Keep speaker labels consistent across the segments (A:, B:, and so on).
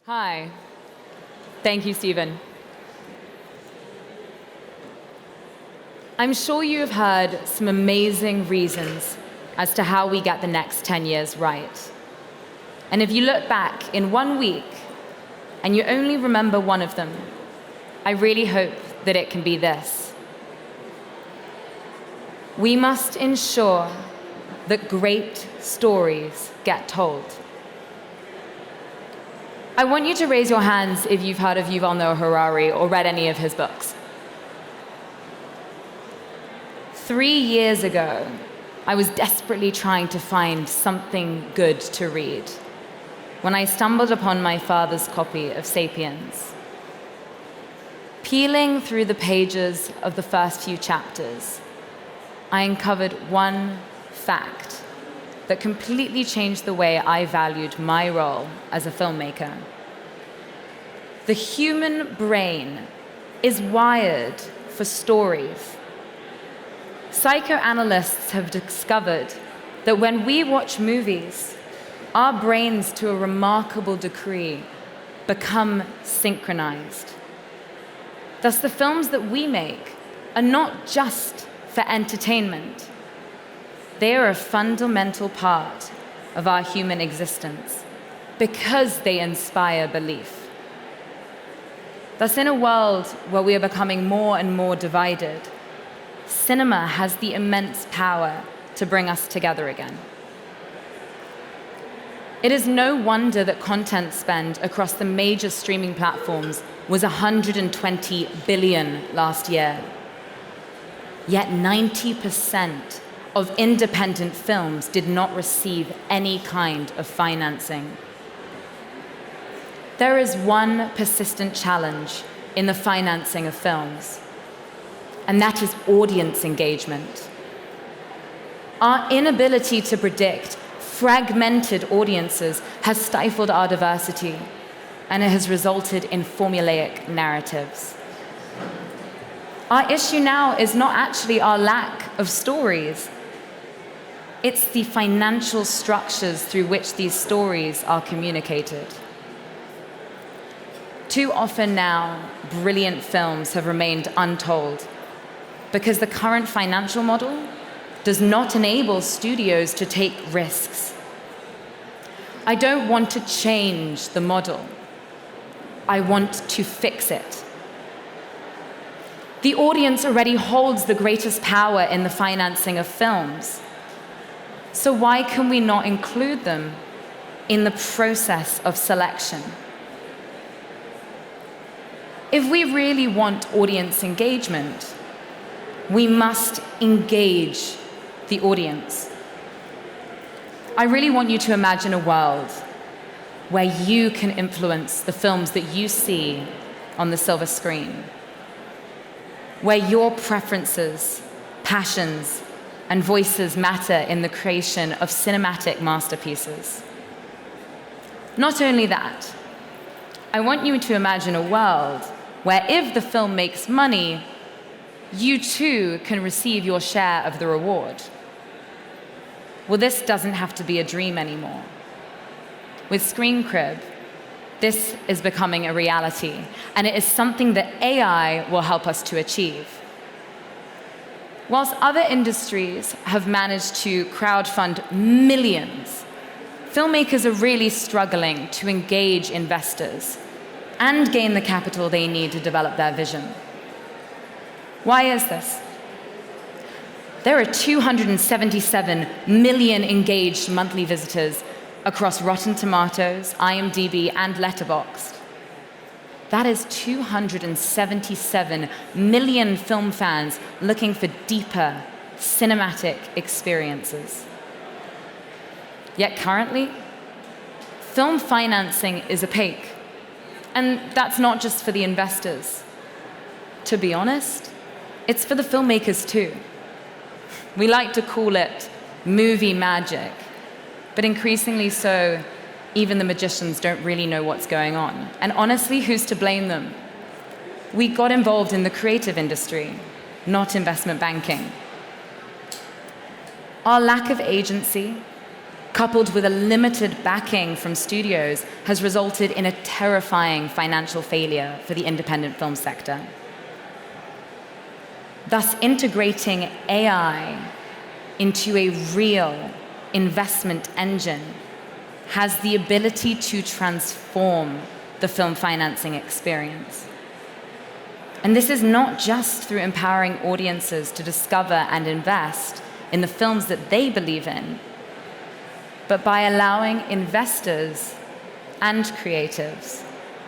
A: Hi. Thank you, Stephen. I'm sure you have heard some amazing reasons as to how we get the next 10 years right. And if you look back in 1 week and you only remember one of them, I really hope that it can be this. We must ensure that great stories get told. I want you to raise your hands if you've heard of Yuval Noah Harari or read any of his books. 3 years ago, I was desperately trying to find something good to read when I stumbled upon my father's copy of *Sapiens*. Peeling through the pages of the first few chapters, I uncovered one fact that completely changed the way I valued my role as a filmmaker. The human brain is wired for stories. Psychoanalysts have discovered that when we watch movies, our brains, to a remarkable degree, become synchronized. Thus, the films that we make are not just for entertainment. They are a fundamental part of our human existence because they inspire belief. Thus, in a world where we are becoming more and more divided, cinema has the immense power to bring us together again. It is no wonder that content spend across the major streaming platforms was $120 billion last year. Yet 90% of independent films did not receive any kind of financing. There is one persistent challenge in the financing of films, and that is audience engagement. Our inability to predict fragmented audiences has stifled our diversity, and it has resulted in formulaic narratives. Our issue now is not actually our lack of stories. It's the financial structures through which these stories are communicated. Too often now, brilliant films have remained untold because the current financial model does not enable studios to take risks. I don't want to change the model. I want to fix it. The audience already holds the greatest power in the financing of films. So why can we not include them in the process of selection? If we really want audience engagement, we must engage the audience. I really want you to imagine a world where you can influence the films that you see on the silver screen, where your preferences, passions, and voices matter in the creation of cinematic masterpieces. Not only that, I want you to imagine a world where if the film makes money, you too can receive your share of the reward. Well, this doesn't have to be a dream anymore. With Screencrib, this is becoming a reality, and it is something that AI will help us to achieve. Whilst other industries have managed to crowdfund millions, filmmakers are really struggling to engage investors and gain the capital they need to develop their vision. Why is this? There are 277 million engaged monthly visitors across Rotten Tomatoes, IMDb, and Letterboxd. That is 277 million film fans looking for deeper cinematic experiences. Yet currently, film financing is opaque. And that's not just for the investors. To be honest, it's for the filmmakers too. We like to call it movie magic, but increasingly so, even the magicians don't really know what's going on. And honestly, who's to blame them? We got involved in the creative industry, not investment banking. Our lack of agency coupled with a limited backing from studios, has resulted in a terrifying financial failure for the independent film sector. Thus, integrating AI into a real investment engine has the ability to transform the film financing experience. And this is not just through empowering audiences to discover and invest in the films that they believe in, but by allowing investors and creatives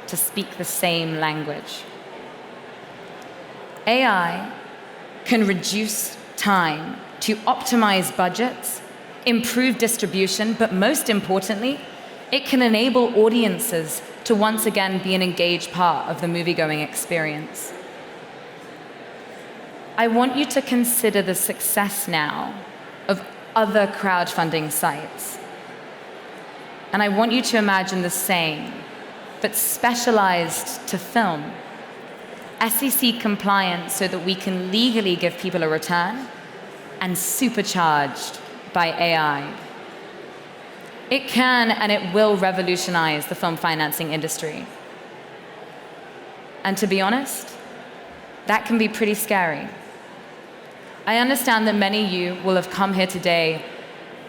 A: to speak the same language. AI can reduce time to optimize budgets, improve distribution, but most importantly, it can enable audiences to once again be an engaged part of the movie-going experience. I want you to consider the success now of other crowdfunding sites. And I want you to imagine the same, but specialized to film. SEC compliant so that we can legally give people a return, and supercharged by AI. It can and it will revolutionize the film financing industry. And to be honest, that can be pretty scary. I understand that many of you will have come here today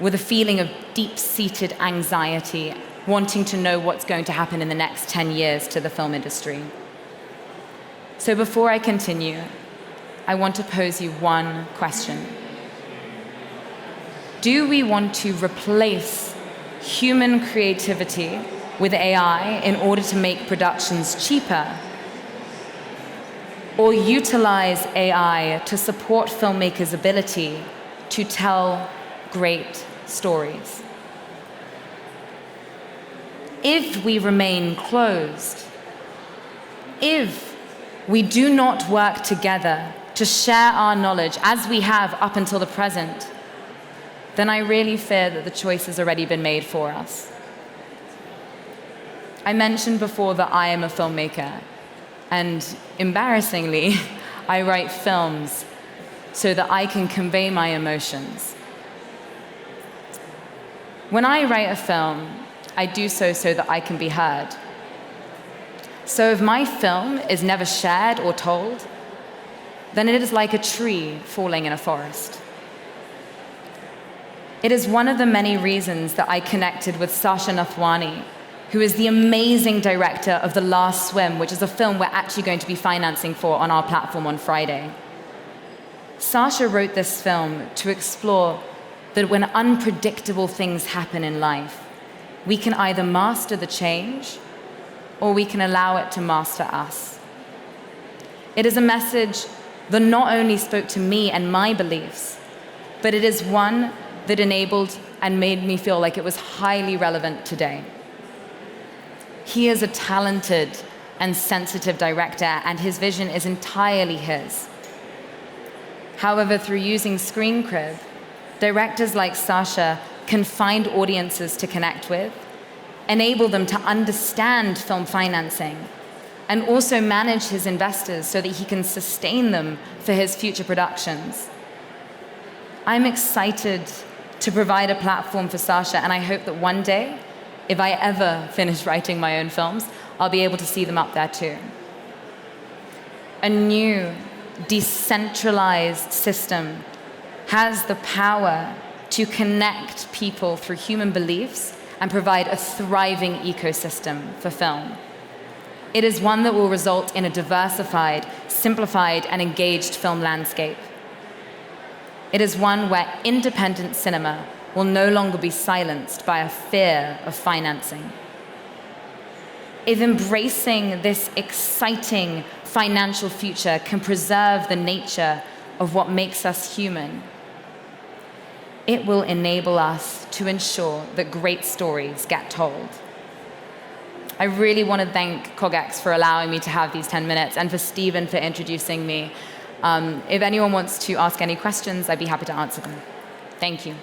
A: with a feeling of deep-seated anxiety, wanting to know what's going to happen in the next 10 years to the film industry. So before I continue, I want to pose you one question. Do we want to replace human creativity with AI in order to make productions cheaper? Or utilize AI to support filmmakers' ability to tell great stories? If we remain closed, if we do not work together to share our knowledge as we have up until the present, then I really fear that the choice has already been made for us. I mentioned before that I am a filmmaker, and embarrassingly, I write films so that I can convey my emotions. When I write a film, I do so that I can be heard. So if my film is never shared or told, then it is like a tree falling in a forest. It is one of the many reasons that I connected with Sasha Nathwani, who is the amazing director of The Last Swim, which is a film we're actually going to be financing for on our platform on Friday. Sasha wrote this film to explore that when unpredictable things happen in life, we can either master the change or we can allow it to master us. It is a message that not only spoke to me and my beliefs, but it is one that enabled and made me feel like it was highly relevant today. He is a talented and sensitive director, and his vision is entirely his. However, through using Screencrib, directors like Sasha can find audiences to connect with, enable them to understand film financing, and also manage his investors so that he can sustain them for his future productions. I'm excited to provide a platform for Sasha, and I hope that one day, if I ever finish writing my own films, I'll be able to see them up there too. A new, decentralized system has the power to connect people through human beliefs and provide a thriving ecosystem for film. It is one that will result in a diversified, simplified, and engaged film landscape. It is one where independent cinema will no longer be silenced by a fear of financing. If embracing this exciting financial future can preserve the nature of what makes us human, it will enable us to ensure that great stories get told. I really want to thank CogX for allowing me to have these 10 minutes, and for Stephen for introducing me. If anyone wants to ask any questions, I'd be happy to answer them. Thank you.